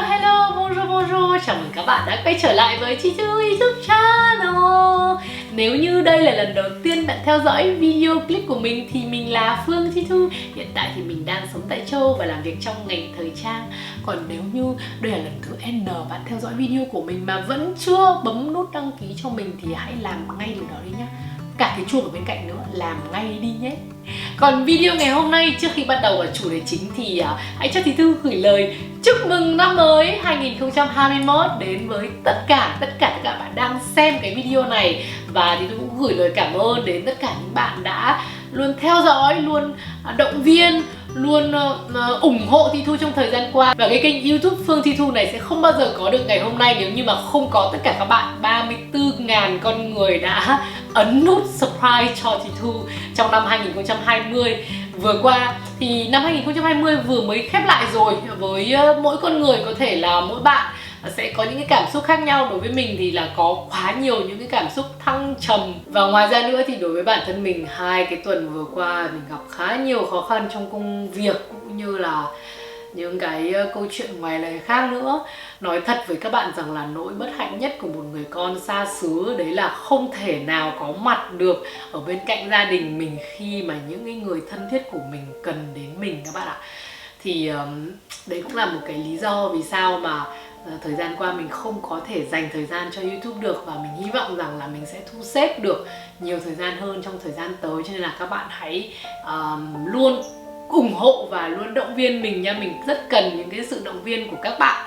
Hello, bonjour, chào mừng các bạn đã quay trở lại với Chichu YouTube channel. Nếu như đây là lần đầu tiên bạn theo dõi video clip của mình thì mình là Phương Chichu. Hiện tại thì mình đang sống tại Châu và làm việc trong ngành thời trang. Còn nếu như đây là lần thứ N bạn theo dõi video của mình mà vẫn chưa bấm nút đăng ký cho mình thì hãy làm ngay điều đó đi nhé. Cả cái chuông ở bên cạnh nữa, làm ngay đi nhé. Còn video ngày hôm nay, trước khi bắt đầu vào chủ đề chính thì hãy cho Thí Thư gửi lời chúc mừng năm mới 2021 đến với tất cả các bạn đang xem cái video này. Và Thí Thư cũng gửi lời cảm ơn đến tất cả những bạn đã luôn theo dõi, luôn động viên, luôn ủng hộ Thí Thư trong thời gian qua. Và cái kênh YouTube Phương Thí Thư này sẽ không bao giờ có được ngày hôm nay nếu như mà không có tất cả các bạn 34.000 con người đã ấn nút subscribe cho Thí Thư trong năm 2020 vừa qua. Thì năm 2020 vừa mới khép lại rồi. Với mỗi con người có thể là mỗi bạn sẽ có những cái cảm xúc khác nhau. Đối với mình thì là có quá nhiều những cái cảm xúc thăng trầm. Và ngoài ra nữa thì đối với bản thân mình, hai cái tuần vừa qua mình gặp khá nhiều khó khăn trong công việc cũng như là những cái câu chuyện ngoài lề khác nữa. Nói thật với các bạn rằng là nỗi bất hạnh nhất của một người con xa xứ đấy là không thể nào có mặt được ở bên cạnh gia đình mình khi mà những cái người thân thiết của mình cần đến mình các bạn ạ. Thì đấy cũng là một cái lý do vì sao mà thời gian qua mình không có thể dành thời gian cho YouTube được. Và mình hy vọng rằng là mình sẽ thu xếp được nhiều thời gian hơn trong thời gian tới. Cho nên là các bạn hãy luôn ủng hộ và luôn động viên mình nha. Mình rất cần những cái sự động viên của các bạn.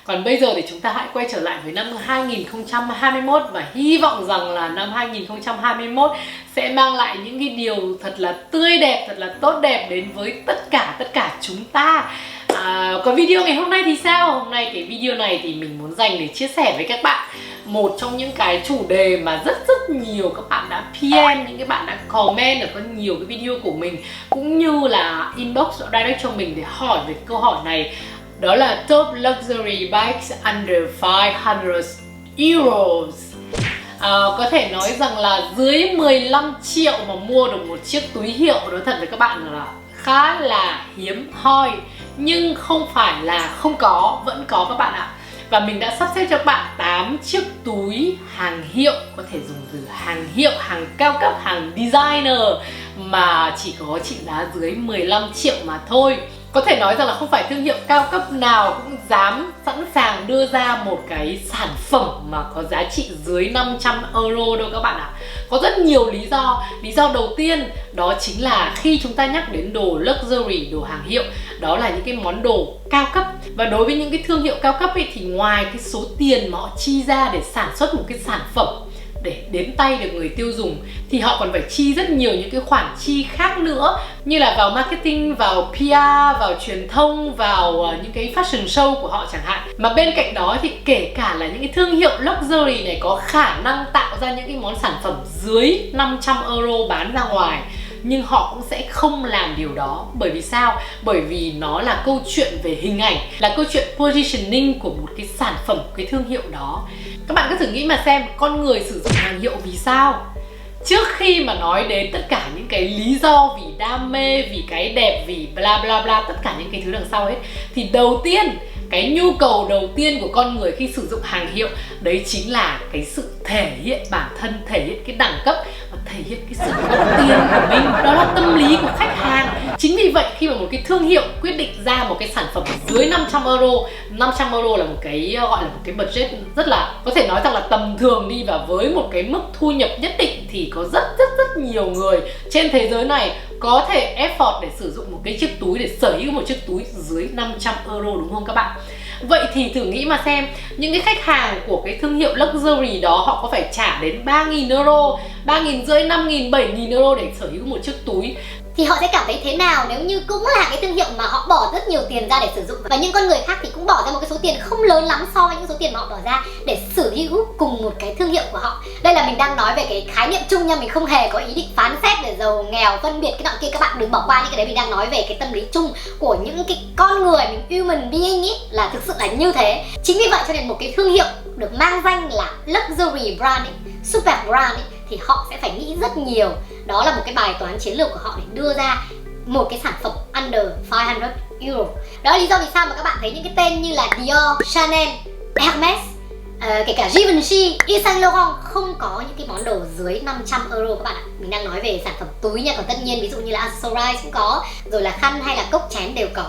Còn bây giờ thì chúng ta hãy quay trở lại với năm 2021 và hy vọng rằng là năm 2021 sẽ mang lại những cái điều thật là tươi đẹp, thật là tốt đẹp đến với tất cả chúng ta. Còn video ngày hôm nay thì sao? Hôm nay cái video này thì mình muốn dành để chia sẻ với các bạn một trong những cái chủ đề mà rất nhiều các bạn đã PM, những cái bạn đã comment ở có nhiều cái video của mình cũng như là inbox direct cho mình để hỏi về câu hỏi này. Đó là top luxury bikes under 500 euros. Có thể nói rằng là dưới 15 triệu mà mua được một chiếc túi hiệu, nói thật với các bạn là khá là hiếm hoi. Nhưng không phải là không có, vẫn có các bạn ạ. Và mình đã sắp xếp cho các bạn 8 chiếc túi hàng hiệu, có thể dùng từ hàng hiệu, hàng cao cấp, hàng designer mà chỉ có trị giá dưới 15 triệu mà thôi. Có thể nói rằng là không phải thương hiệu cao cấp nào cũng dám sẵn sàng đưa ra một cái sản phẩm mà có giá trị dưới 500 euro đâu các bạn ạ. Có rất nhiều lý do. Lý do đầu tiên đó chính là khi chúng ta nhắc đến đồ luxury, đồ hàng hiệu, đó là những cái món đồ cao cấp. Và đối với những cái thương hiệu cao cấp ấy, thì ngoài cái số tiền mà họ chi ra để sản xuất một cái sản phẩm để đến tay được người tiêu dùng thì họ còn phải chi rất nhiều những cái khoản chi khác nữa, như là vào marketing, vào PR, vào truyền thông, vào những cái fashion show của họ chẳng hạn. Mà bên cạnh đó thì kể cả là những cái thương hiệu luxury này có khả năng tạo ra những cái món sản phẩm dưới 500 euro bán ra ngoài, nhưng họ cũng sẽ không làm điều đó. Bởi vì sao? Bởi vì nó là câu chuyện về hình ảnh, là câu chuyện positioning của một cái sản phẩm, cái thương hiệu đó. Các bạn cứ thử nghĩ mà xem, con người sử dụng hàng hiệu vì sao? Trước khi mà nói đến tất cả những cái lý do vì đam mê, vì cái đẹp, vì bla bla bla, tất cả những cái thứ đằng sau hết, thì đầu tiên, cái nhu cầu đầu tiên của con người khi sử dụng hàng hiệu đấy chính là cái sự thể hiện bản thân, thể hiện cái đẳng cấp và thể hiện cái sự có tiền của mình. Đó là tâm lý của khách hàng. Chính vì vậy khi mà một cái thương hiệu quyết định ra một cái sản phẩm dưới 500 euro, 500 euro là một cái gọi là một cái budget rất là, có thể nói rằng là tầm thường đi, và với một cái mức thu nhập nhất định thì có rất nhiều người trên thế giới này có thể effort để sử dụng một cái chiếc túi, để sở hữu một chiếc túi dưới 500 euro, đúng không các bạn? Vậy thì thử nghĩ mà xem, những cái khách hàng của cái thương hiệu luxury đó họ có phải trả đến 3.000 euro, 3.500, 5.000, 7.000 euro để sở hữu một chiếc túi? Thì họ sẽ cảm thấy thế nào nếu như cũng là cái thương hiệu mà họ bỏ rất nhiều tiền ra để sử dụng, và những con người khác thì cũng bỏ ra một cái số tiền không lớn lắm so với những số tiền mà họ bỏ ra để sở hữu cùng một cái thương hiệu của họ. Đây là mình đang nói về cái khái niệm chung nha, mình không hề có ý định phán xét để giàu nghèo phân biệt cái nọ kia, các bạn đừng bỏ qua những cái đấy. Mình đang nói về cái tâm lý chung của những cái con người mình, human being ý, là thực sự là như thế. Chính vì vậy cho nên một cái thương hiệu được mang danh là luxury brand ý, super brand ý, thì họ sẽ phải nghĩ rất nhiều. Đó là một cái bài toán chiến lược của họ để đưa ra một cái sản phẩm under 500 euro. Đó là lý do vì sao mà các bạn thấy những cái tên như là Dior, Chanel, Hermes, kể cả Givenchy, Yves Saint Laurent không có những cái món đồ dưới 500 euro các bạn ạ. Mình đang nói về sản phẩm túi nha, còn tất nhiên ví dụ như là accessories cũng có, rồi là khăn hay là cốc chén đều có.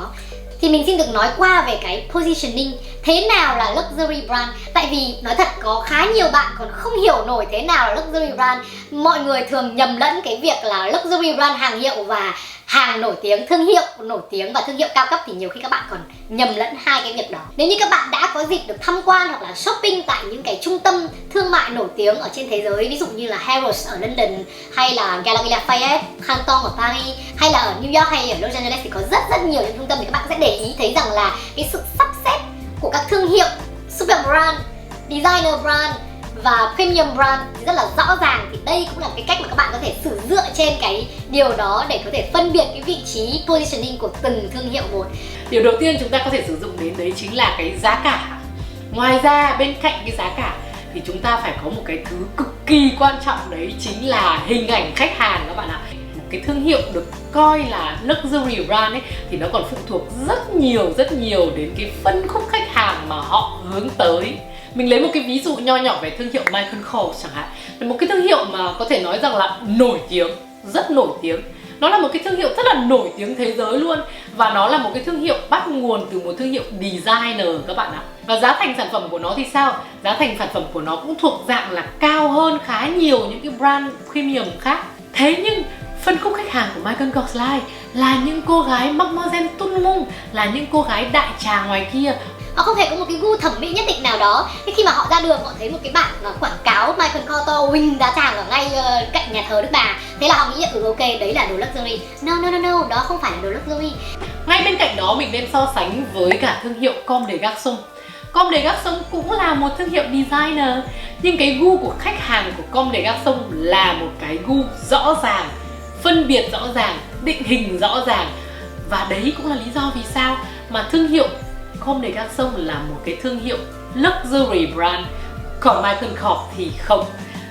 Thì mình xin được nói qua về cái positioning, thế nào là luxury brand. Tại vì nói thật có khá nhiều bạn còn không hiểu nổi thế nào là luxury brand. Mọi người thường nhầm lẫn cái việc là luxury brand hàng hiệu và hàng nổi tiếng, thương hiệu nổi tiếng và thương hiệu cao cấp, thì nhiều khi các bạn còn nhầm lẫn hai cái việc đó. Nếu như các bạn đã có dịp được tham quan hoặc là shopping tại những cái trung tâm thương mại nổi tiếng ở trên thế giới, ví dụ như là Harrods ở London, hay là Galeries Lafayette, Canton ở Paris, hay là ở New York hay ở Los Angeles, thì có rất nhiều những trung tâm, thì các bạn sẽ để ý thấy rằng là cái sự sắp xếp của các thương hiệu super brand, designer brand và premium brand rất là rõ ràng. Thì đây cũng là cái cách mà các bạn có thể dựa trên cái điều đó để có thể phân biệt cái vị trí positioning của từng thương hiệu một. Điều đầu tiên chúng ta có thể sử dụng đến đấy chính là cái giá cả. Ngoài ra bên cạnh cái giá cả thì chúng ta phải có một cái thứ cực kỳ quan trọng, đấy chính là hình ảnh khách hàng các bạn ạ. Một cái thương hiệu được coi là luxury brand ấy thì nó còn phụ thuộc rất nhiều đến cái phân khúc khách hàng mà họ hướng tới. Mình lấy một cái ví dụ nho nhỏ về thương hiệu Michael Kors chẳng hạn, là một cái thương hiệu mà có thể nói rằng là nổi tiếng, rất nổi tiếng. Nó là một cái thương hiệu rất là nổi tiếng thế giới luôn, và nó là một cái thương hiệu bắt nguồn từ một thương hiệu designer các bạn ạ. Và giá thành sản phẩm của nó thì sao? Giá thành sản phẩm của nó cũng thuộc dạng là cao hơn khá nhiều những cái brand premium khác. Thế nhưng phân khúc khách hàng của Michael Kors là những cô gái Mademoiselle Tout Monde, là những cô gái đại trà ngoài kia. Họ không hề có một cái gu thẩm mỹ nhất định nào đó. Thế khi mà họ ra đường họ thấy một cái bảng quảng cáo Michael Kors wing giá tràng ở ngay cạnh nhà thờ Đức Bà, thế là họ nghĩ ok đấy là đồ luxury. No, đó không phải là đồ luxury. Ngay bên cạnh đó mình nên so sánh với cả thương hiệu Comme des Garçons. Comme des Garçons cũng là một thương hiệu designer, nhưng cái gu của khách hàng của Comme des Garçons là một cái gu rõ ràng, phân biệt rõ ràng, định hình rõ ràng. Và đấy cũng là lý do vì sao mà thương hiệu Comme des Garçons là một cái thương hiệu luxury brand, còn Michael Kors thì không.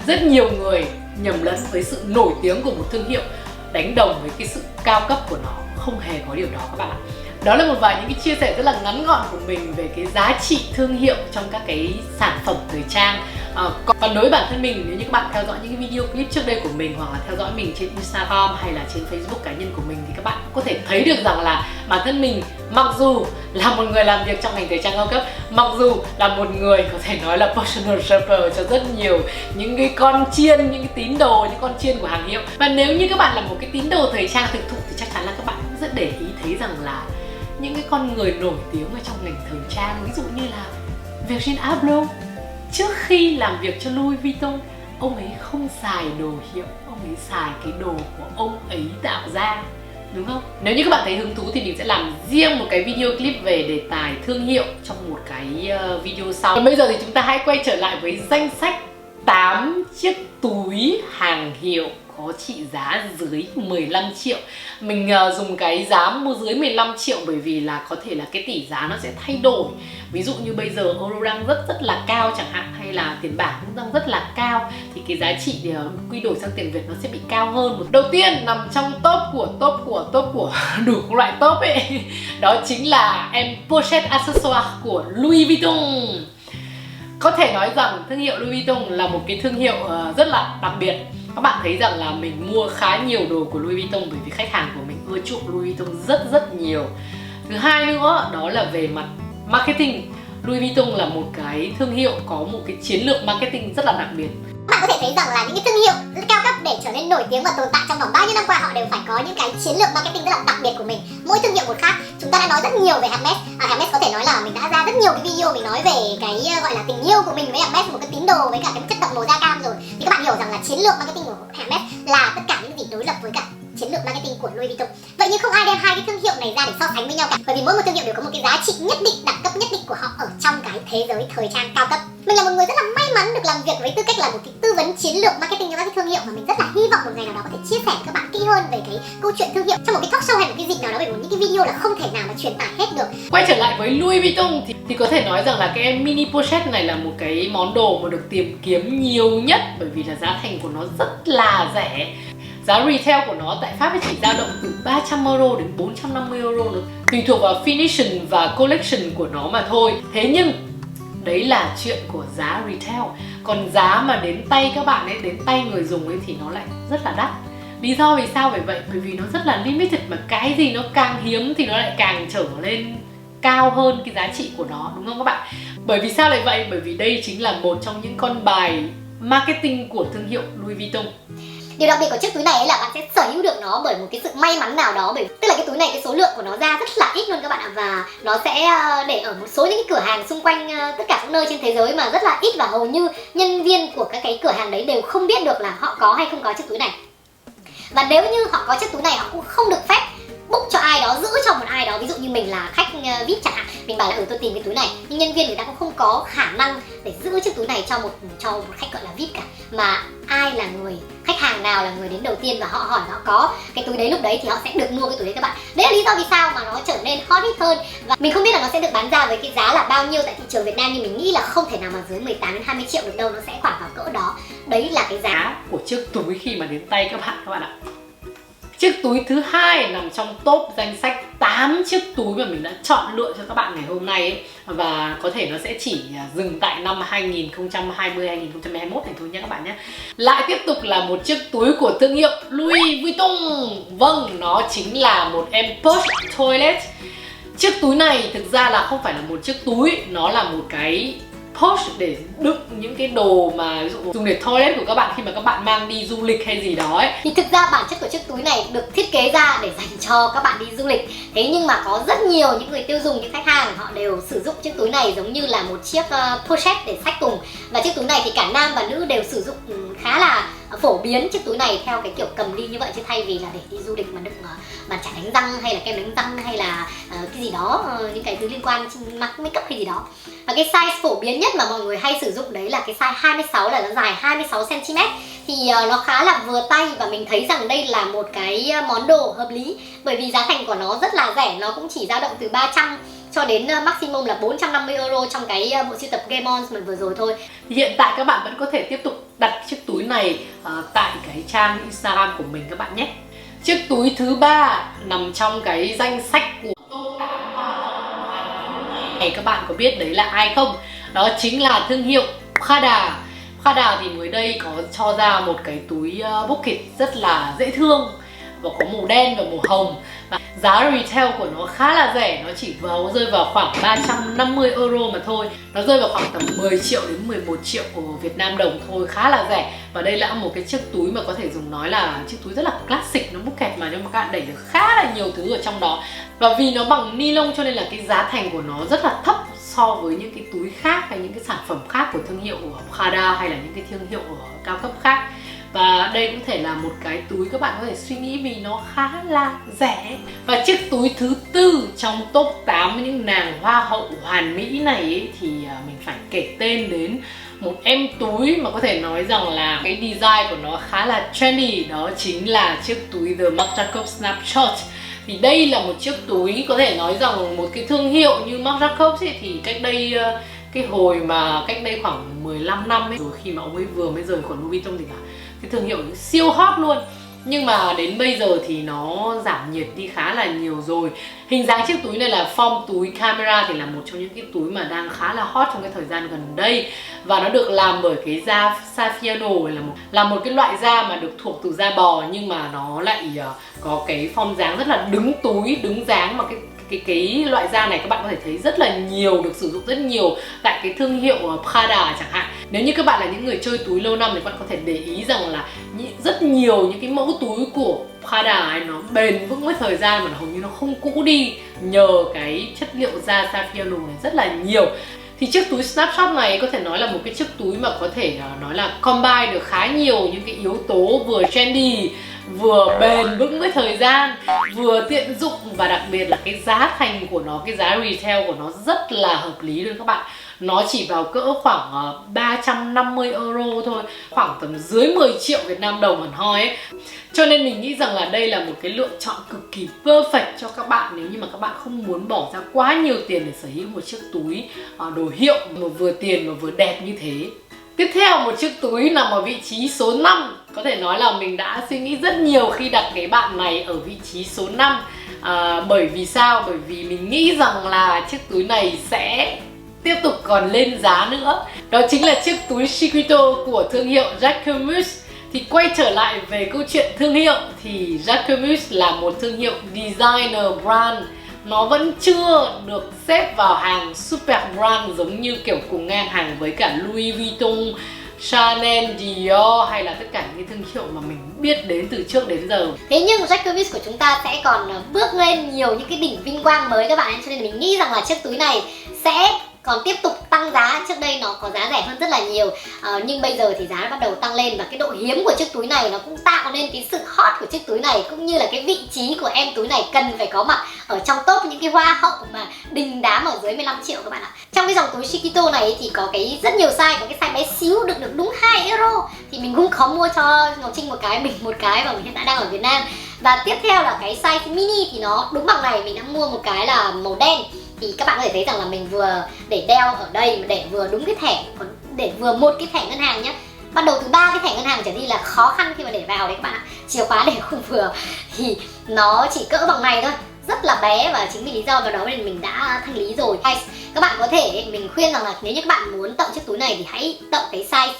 Rất nhiều người nhầm lẫn với sự nổi tiếng của một thương hiệu, đánh đồng với cái sự cao cấp của nó. Không hề có điều đó các bạn ạ. Đó là một vài những cái chia sẻ rất là ngắn gọn của mình về cái giá trị thương hiệu trong các cái sản phẩm thời trang. Còn đối với bản thân mình, nếu như các bạn theo dõi những cái video clip trước đây của mình, hoặc là theo dõi mình trên Instagram hay là trên Facebook cá nhân của mình, thì các bạn cũng có thể thấy được rằng là bản thân mình mặc dù là một người làm việc trong ngành thời trang cao cấp, mặc dù là một người có thể nói là personal shopper cho rất nhiều những cái con chiên, những cái tín đồ, những con chiên của hàng hiệu. Và nếu như các bạn là một cái tín đồ thời trang thực thụ thì chắc chắn là các bạn cũng rất để ý thấy rằng là những cái con người nổi tiếng ở trong ngành thời trang, ví dụ như là Virgil Abloh, trước khi làm việc cho Louis Vuitton, ông ấy không xài đồ hiệu, ông ấy xài cái đồ của ông ấy tạo ra, đúng không? Nếu như các bạn thấy hứng thú thì mình sẽ làm riêng một cái video clip về đề tài thương hiệu trong một cái video sau. Còn bây giờ thì chúng ta hãy quay trở lại với danh sách 8 chiếc túi hàng hiệu có trị giá dưới 15 triệu. Mình dùng cái giá mua dưới 15 triệu bởi vì là có thể là cái tỷ giá nó sẽ thay đổi. Ví dụ như bây giờ euro đang rất là cao chẳng hạn, hay là tiền bảng cũng đang rất là cao, thì cái giá trị quy đổi sang tiền Việt nó sẽ bị cao hơn. Đầu tiên nằm trong top của đủ loại top ấy, đó chính là em pochette accessoire của Louis Vuitton. Có thể nói rằng thương hiệu Louis Vuitton là một cái thương hiệu rất là đặc biệt. Các bạn thấy rằng là mình mua khá nhiều đồ của Louis Vuitton bởi vì khách hàng của mình ưa chuộng Louis Vuitton rất nhiều. Thứ hai nữa đó là về mặt marketing. Louis Vuitton là một cái thương hiệu có một cái chiến lược marketing rất là đặc biệt. Bạn có thể thấy rằng là những cái thương hiệu cao cấp để trở nên nổi tiếng và tồn tại trong vòng bao nhiêu năm qua, họ đều phải có những cái chiến lược marketing rất là đặc biệt của mình. Mỗi thương hiệu một khác. Chúng ta đã nói rất nhiều về Hermes. Hermes có thể nói là mình đã ra rất nhiều cái video mình nói về cái gọi là tình yêu của mình với Hermes, một cái tín đồ với cả cái chất độc màu da cam rồi. Thì các bạn hiểu rằng là chiến lược marketing của Hermes là tất cả những gì đối lập với cả chiến lược marketing của Louis Vuitton. Vậy nhưng không ai đem hai cái thương hiệu này ra để so sánh với nhau cả, bởi vì mỗi một thương hiệu đều có một cái giá trị nhất định, đẳng cấp nhất định của họ ở trong cái thế giới thời trang cao cấp. Mình là một người rất là may mắn được làm việc với tư cách là một cái tư vấn chiến lược marketing cho các cái thương hiệu, mà mình rất là hy vọng một ngày nào đó có thể chia sẻ với các bạn kỹ hơn về cái câu chuyện thương hiệu trong một cái talk show hay một cái dịp nào đó, bởi vì những cái video là không thể nào mà truyền tải hết được. Quay trở lại với Louis Vuitton thì có thể nói rằng là cái em mini pochette này là một cái món đồ mà được tìm kiếm nhiều nhất, bởi vì là giá thành của nó rất là rẻ. Giá retail của nó tại Pháp chỉ dao động từ 300 euro đến 450 euro nữa, tùy thuộc vào finishing và collection của nó mà thôi. Thế nhưng đấy là chuyện của giá retail. Còn giá mà đến tay các bạn ấy, đến tay người dùng ấy thì nó lại rất là đắt. Lý do vì sao vậy? Bởi vì nó rất là limited, mà cái gì nó càng hiếm thì nó lại càng trở lên cao hơn cái giá trị của nó, đúng không các bạn? Bởi vì sao lại vậy? Bởi vì đây chính là một trong những con bài marketing của thương hiệu Louis Vuitton. Điều đặc biệt của chiếc túi này là bạn sẽ sở hữu được nó bởi một cái sự may mắn nào đó, tức là cái túi này cái số lượng của nó ra rất là ít luôn các bạn ạ, và nó sẽ để ở một số những cái cửa hàng xung quanh tất cả các nơi trên thế giới mà rất là ít, và hầu như nhân viên của các cái cửa hàng đấy đều không biết được là họ có hay không có chiếc túi này. Và nếu như họ có chiếc túi này, họ cũng không được phép book cho ai đó, giữ cho một ai đó. Ví dụ như mình là khách VIP chẳng hạn, mình bảo là tôi tìm cái túi này, nhưng nhân viên người ta cũng không có khả năng để giữ chiếc túi này cho một khách gọi là VIP cả. Mà ai là người, khách hàng nào là người đến đầu tiên và họ hỏi họ có cái túi đấy lúc đấy thì họ sẽ được mua cái túi đấy các bạn. Đấy là lý do vì sao mà nó trở nên hot hit hơn. Và mình không biết là nó sẽ được bán ra với cái giá là bao nhiêu tại thị trường Việt Nam, nhưng mình nghĩ là không thể nào mà dưới 18 đến 20 triệu được đâu, nó sẽ khoảng vào cỡ đó. Đấy là cái giá của chiếc túi khi mà đến tay các bạn ạ. Chiếc túi thứ hai nằm trong top danh sách 8 chiếc túi mà mình đã chọn lựa cho các bạn ngày hôm nay ấy. Và có thể nó sẽ chỉ dừng tại năm 2020, 2021 này thôi nhé các bạn nhé. Lại tiếp tục là một chiếc túi của thương hiệu Louis Vuitton. Vâng, nó chính là một em purse toilet. Chiếc túi này thực ra là không phải là một chiếc túi, nó là một cái pouch để đựng những cái đồ mà ví dụ dùng để toilet của các bạn khi mà các bạn mang đi du lịch hay gì đó ấy. Thì thực ra bản chất của chiếc túi này được thiết kế ra để dành cho các bạn đi du lịch. Thế nhưng mà có rất nhiều những người tiêu dùng, những khách hàng họ đều sử dụng chiếc túi này giống như là một chiếc pochette để xách cùng. Và chiếc túi này thì cả nam và nữ đều sử dụng khá là phổ biến chiếc túi này theo cái kiểu cầm đi như vậy, chứ thay vì là để đi du lịch mà đựng bàn chải đánh răng hay là kem đánh răng hay là cái gì đó, những cái thứ liên quan mặc make up hay gì đó. Và cái size phổ biến nhất mà mọi người hay sử dụng đấy là cái size 26, là nó dài 26 cm. Thì nó khá là vừa tay, và mình thấy rằng đây là một cái món đồ hợp lý, bởi vì giá thành của nó rất là rẻ, nó cũng chỉ dao động từ 300 cho đến maximum là 450 euro trong cái bộ sưu tập Game On mình vừa rồi thôi. Hiện tại các bạn vẫn có thể tiếp tục đặt chiếc túi này tại cái trang Instagram của mình các bạn nhé. Chiếc túi thứ ba nằm trong cái danh sách của top 8 này, các bạn có biết đấy là ai không? Đó chính là thương hiệu Prada. Prada thì mới đây có cho ra một cái túi bucket rất là dễ thương và có màu đen và màu hồng. Và giá retail của nó khá là rẻ, nó chỉ rơi vào khoảng 350 euro mà thôi. Nó rơi vào khoảng tầm 10 triệu đến 11 triệu của Việt Nam đồng thôi, khá là rẻ. Và đây là một cái chiếc túi mà có thể dùng nói là chiếc túi rất là classic, nó bucket mà, nhưng mà các bạn đẩy được khá là nhiều thứ ở trong đó. Và vì nó bằng ni lông cho nên là cái giá thành của nó rất là thấp so với những cái túi khác hay những cái sản phẩm khác của thương hiệu Prada hay là những cái thương hiệu cao cấp khác. Và đây cũng thể là một cái túi các bạn có thể suy nghĩ vì nó khá là rẻ. Và chiếc túi thứ tư trong top 8 những nàng hoa hậu hoàn mỹ này ấy, thì mình phải kể tên đến một em túi mà có thể nói rằng là cái design của nó khá là trendy. Đó chính là chiếc túi The Marc Jacobs Snapshot. Thì đây là một chiếc túi có thể nói rằng một cái thương hiệu như Marc Jacobs ấy, thì cách đây cách đây khoảng 15 năm ấy, rồi khi mà ông ấy vừa mới rời khỏi Louis Vuitton thì là cái thương hiệu siêu hot luôn. Nhưng mà đến bây giờ thì nó giảm nhiệt đi khá là nhiều rồi. Hình dáng chiếc túi này là form túi camera, thì là một trong những cái túi mà đang khá là hot trong cái thời gian gần đây. Và nó được làm bởi cái da Saffiano, là một cái loại da mà được thuộc từ da bò, nhưng mà nó lại có cái form dáng rất là đứng túi, đứng dáng. Mà cái loại da này các bạn có thể thấy rất là nhiều, được sử dụng rất nhiều tại cái thương hiệu Prada chẳng hạn. Nếu như các bạn là những người chơi túi lâu năm thì các bạn có thể để ý rằng là rất nhiều những cái mẫu túi của Prada ấy nó bền vững với thời gian mà hầu như nó không cũ đi, nhờ cái chất liệu da Saffiano này rất là nhiều. Thì chiếc túi Snapshot này có thể nói là một cái chiếc túi mà có thể nói là combine được khá nhiều những cái yếu tố vừa trendy, vừa bền vững với thời gian, vừa tiện dụng, và đặc biệt là cái giá thành của nó, cái giá retail của nó rất là hợp lý luôn các bạn. Nó chỉ vào cỡ khoảng 350 euro thôi, khoảng tầm dưới 10 triệu Việt Nam đồng hẳn hoi ấy. Cho nên mình nghĩ rằng là đây là một cái lựa chọn cực kỳ perfect cho các bạn nếu như mà các bạn không muốn bỏ ra quá nhiều tiền để sở hữu một chiếc túi đồ hiệu mà vừa tiền mà vừa đẹp như thế. Tiếp theo, một chiếc túi nằm ở vị trí số 5. Có thể nói là mình đã suy nghĩ rất nhiều khi đặt cái bạn này ở vị trí số 5. Bởi vì sao? Bởi vì mình nghĩ rằng là chiếc túi này sẽ tiếp tục còn lên giá nữa. Đó chính là chiếc túi Chiquito của thương hiệu Jacquemus. Thì quay trở lại về câu chuyện thương hiệu thì Jacquemus là một thương hiệu designer brand. Nó vẫn chưa được xếp vào hàng super brand giống như kiểu cùng ngang hàng với cả Louis Vuitton, Chanel, Dior hay là tất cả những thương hiệu mà mình biết đến từ trước đến giờ. Thế nhưng Jacquemus của chúng ta sẽ còn bước lên nhiều những cái đỉnh vinh quang mới các bạn ấy. Cho nên mình nghĩ rằng là chiếc túi này sẽ còn tiếp tục tăng giá. Trước đây nó có giá rẻ hơn rất là nhiều, nhưng bây giờ thì giá nó bắt đầu tăng lên. Và cái độ hiếm của chiếc túi này nó cũng tạo nên cái sự hot của chiếc túi này, cũng như là cái vị trí của em túi này cần phải có mặt ở trong top những cái hoa hậu mà đình đám ở dưới 15 triệu các bạn ạ. Trong cái dòng túi Chiquito này thì có cái rất nhiều size, có cái size bé xíu được đúng 2 euro. Thì mình cũng có mua cho Ngọc Trinh một cái, mình một cái, và mình hiện tại đang ở Việt Nam. Và tiếp theo là cái size mini thì nó đúng bằng này, mình đã mua một cái là màu đen. Thì các bạn có thể thấy rằng là mình vừa để đeo ở đây mà để vừa đúng cái thẻ, còn để vừa một cái thẻ ngân hàng nhé. Bắt đầu từ 3 cái thẻ ngân hàng trở đi là khó khăn khi mà để vào đấy các bạn ạ. Chìa khóa để không vừa thì nó chỉ cỡ bằng này thôi, rất là bé, và chính vì lý do đó nên mình đã thanh lý rồi. Các bạn có thể, mình khuyên rằng là nếu như các bạn muốn tậu chiếc túi này thì hãy tậu cái size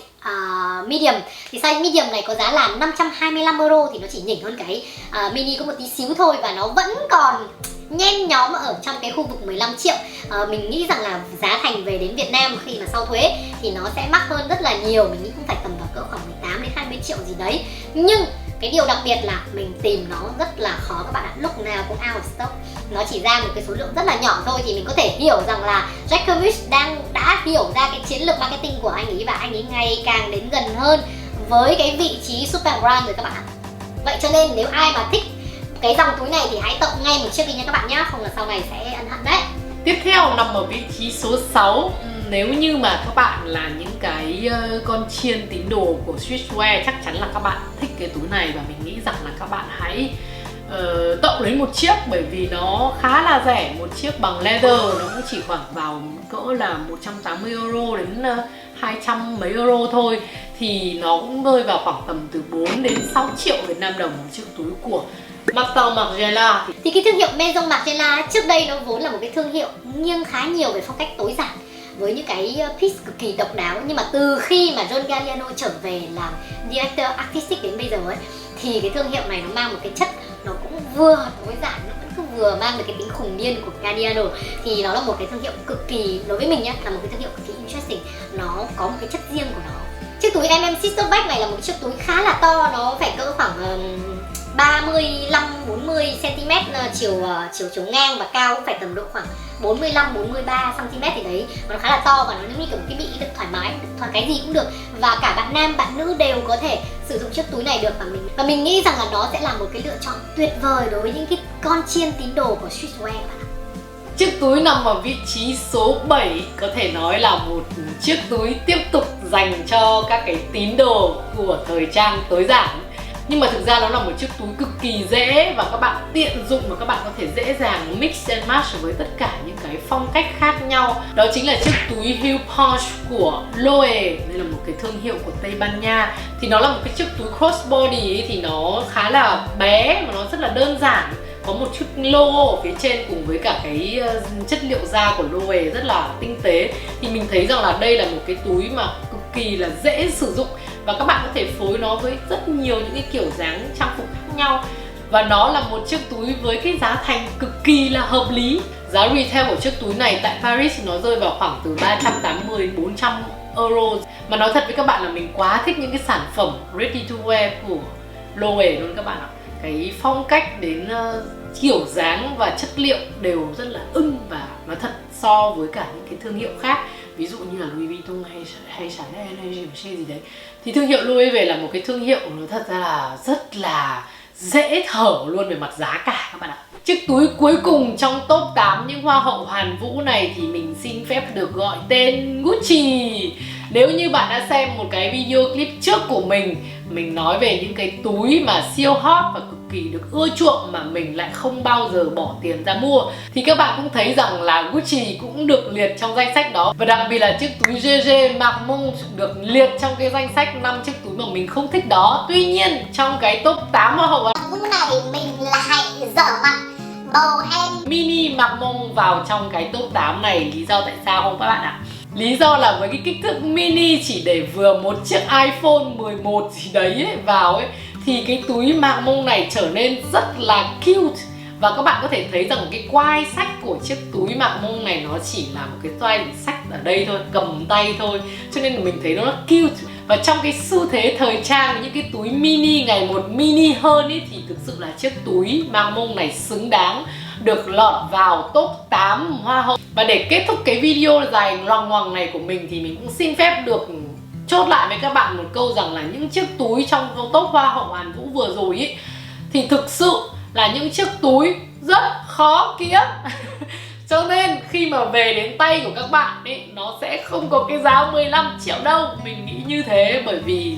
medium. Thì size medium này có giá là 525 euro, thì nó chỉ nhỉnh hơn cái mini có một tí xíu thôi, và nó vẫn còn nhen nhóm ở trong cái khu vực 15 triệu. Mình nghĩ rằng là giá thành về đến Việt Nam khi mà sau thuế thì nó sẽ mắc hơn rất là nhiều. Mình nghĩ cũng phải tầm vào cỡ khoảng 18 đến 20 triệu gì đấy. Nhưng cái điều đặc biệt là mình tìm nó rất là khó các bạn ạ, lúc nào cũng out of stock. Nó chỉ ra một cái số lượng rất là nhỏ thôi, thì mình có thể hiểu rằng là Jacquemus đã hiểu ra cái chiến lược marketing của anh ấy, và anh ấy ngày càng đến gần hơn với cái vị trí super brand rồi các bạn ạ. Vậy cho nên nếu ai mà thích cái dòng túi này thì hãy tậu ngay một chiếc đi nha các bạn nhé, không là sau này sẽ ân hận đấy. Tiếp theo nằm ở vị trí số 6. Nếu như mà các bạn là những cái con chiên tín đồ của streetwear, chắc chắn là các bạn thích cái túi này, và mình nghĩ rằng là các bạn hãy tậu lấy một chiếc, bởi vì nó khá là rẻ. Một chiếc bằng leather nó cũng chỉ khoảng vào cỡ là 180 euro đến 200 mấy euro thôi, thì nó cũng rơi vào khoảng tầm từ 4 đến 6 triệu Việt Nam đồng một chiếc túi của Maison Margiela. Thì cái thương hiệu Maison Margiela trước đây nó vốn là một cái thương hiệu nghiêng khá nhiều về phong cách tối giản, với những cái piece cực kỳ độc đáo. Nhưng mà từ khi mà John Galliano trở về làm director artistic đến bây giờ ấy, thì cái thương hiệu này nó mang một cái chất nó cũng vừa tối giản, nó vẫn cứ vừa mang được cái tính khùng điên của Galliano. Thì nó là một cái thương hiệu cực kỳ, đối với mình nhé, là một cái thương hiệu cực kỳ interesting. Nó có một cái chất riêng của nó. Chiếc túi Sister Bag này là một chiếc túi khá là to, nó phải cỡ khoảng 35-40 cm chiều ngang, và cao cũng phải tầm độ khoảng 45-43 cm thì đấy. Nó khá là to, và nó giống như kiểu một cái bị được thoải mái, thoải cái gì cũng được, và cả bạn nam bạn nữ đều có thể sử dụng chiếc túi này được. Và mình nghĩ rằng là nó sẽ là một cái lựa chọn tuyệt vời đối với những cái con chiên tín đồ của streetwear các bạn ạ. Chiếc túi nằm ở vị trí số 7, có thể nói là một chiếc túi tiếp tục dành cho các cái tín đồ của thời trang tối giản. Nhưng mà thực ra nó là một chiếc túi cực kỳ dễ và các bạn tiện dụng, và các bạn có thể dễ dàng mix and match với tất cả những cái phong cách khác nhau. Đó chính là chiếc túi Heel Punch của Loewe. Đây là một cái thương hiệu của Tây Ban Nha. Thì nó là một cái chiếc túi crossbody ấy, thì nó khá là bé và nó rất là đơn giản. Có một chút logo ở phía trên cùng với cả cái chất liệu da của Loewe rất là tinh tế. Thì mình thấy rằng là đây là một cái túi mà cực kỳ là dễ sử dụng, và các bạn có thể phối nó với rất nhiều những cái kiểu dáng trang phục khác nhau. Và nó là một chiếc túi với cái giá thành cực kỳ là hợp lý. Giá retail của chiếc túi này tại Paris thì nó rơi vào khoảng từ 380-400 euro. Mà nói thật với các bạn là mình quá thích những cái sản phẩm ready to wear của Loewe luôn các bạn ạ. Cái phong cách đến kiểu dáng và chất liệu đều rất là ưng, và nói thật so với cả những cái thương hiệu khác, ví dụ như là Louis Vuitton hay Chanel hay Givenchy gì đấy, thì thương hiệu Loewe là một cái thương hiệu nó thật ra là rất là dễ thở luôn về mặt giá cả các bạn ạ. Chiếc túi cuối cùng trong top 8 những hoa hậu Hàn Vũ này thì mình xin phép được gọi tên Gucci. Nếu như bạn đã xem một cái video clip trước của mình nói về những cái túi mà siêu hot và cực kỳ được ưa chuộng mà mình lại không bao giờ bỏ tiền ra mua. Thì các bạn cũng thấy rằng là Gucci cũng được liệt trong danh sách đó. Và đặc biệt là chiếc túi GG Marmont được liệt trong cái danh sách 5 chiếc túi mà mình không thích đó. Tuy nhiên trong cái top 8 hoa hậu Vũ này mình lại dở mặt bầu hen mini Marmont vào trong cái top 8 này. Lý do tại sao không các bạn ạ? Lý do là với cái kích thước mini chỉ để vừa một chiếc iPhone 11 gì đấy ấy, vào ấy, thì cái túi Marmont này trở nên rất là cute. Và các bạn có thể thấy rằng cái quai sách của chiếc túi Marmont này nó chỉ là một cái quai để sách ở đây thôi, cầm tay thôi. Cho nên là mình thấy nó rất cute. Và trong cái xu thế thời trang, những cái túi mini ngày một mini hơn ấy, thì thực sự là chiếc túi Marmont này xứng đáng được lọt vào top 8 hoa hậu. Và để kết thúc cái video dài loằng ngoằng này của mình thì mình cũng xin phép được chốt lại với các bạn một câu rằng là những chiếc túi trong top hoa hậu Hàn Vũ vừa rồi ấy, thì thực sự là những chiếc túi rất khó kiếm. Cho nên khi mà về đến tay của các bạn ấy, nó sẽ không có cái giá 15 triệu đâu. Mình nghĩ như thế, bởi vì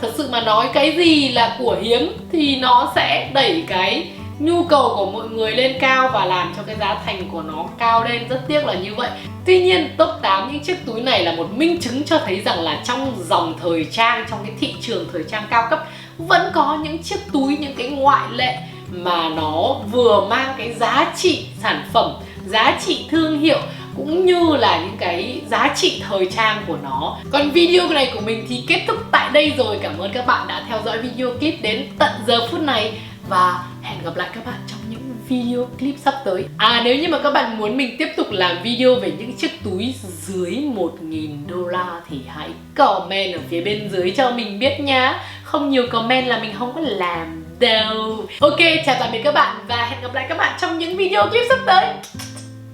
thật sự mà nói cái gì là của hiếm thì nó sẽ đẩy cái nhu cầu của mọi người lên cao và làm cho cái giá thành của nó cao lên. Rất tiếc là như vậy. Tuy nhiên top 8 những chiếc túi này là một minh chứng cho thấy rằng là trong dòng thời trang, trong cái thị trường thời trang cao cấp vẫn có những chiếc túi, những cái ngoại lệ mà nó vừa mang cái giá trị sản phẩm, giá trị thương hiệu cũng như là những cái giá trị thời trang của nó. Còn video này của mình thì kết thúc tại đây rồi. Cảm ơn các bạn đã theo dõi video clip đến tận giờ phút này và hẹn gặp lại các bạn trong những video clip sắp tới. Nếu như mà các bạn muốn mình tiếp tục làm video về những chiếc túi dưới 1.000 đô la thì hãy comment ở phía bên dưới cho mình biết nhá. Không nhiều comment là mình không có làm đâu. Ok, chào tạm biệt các bạn và hẹn gặp lại các bạn trong những video clip sắp tới.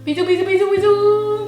Bisous bisous bisous bisous.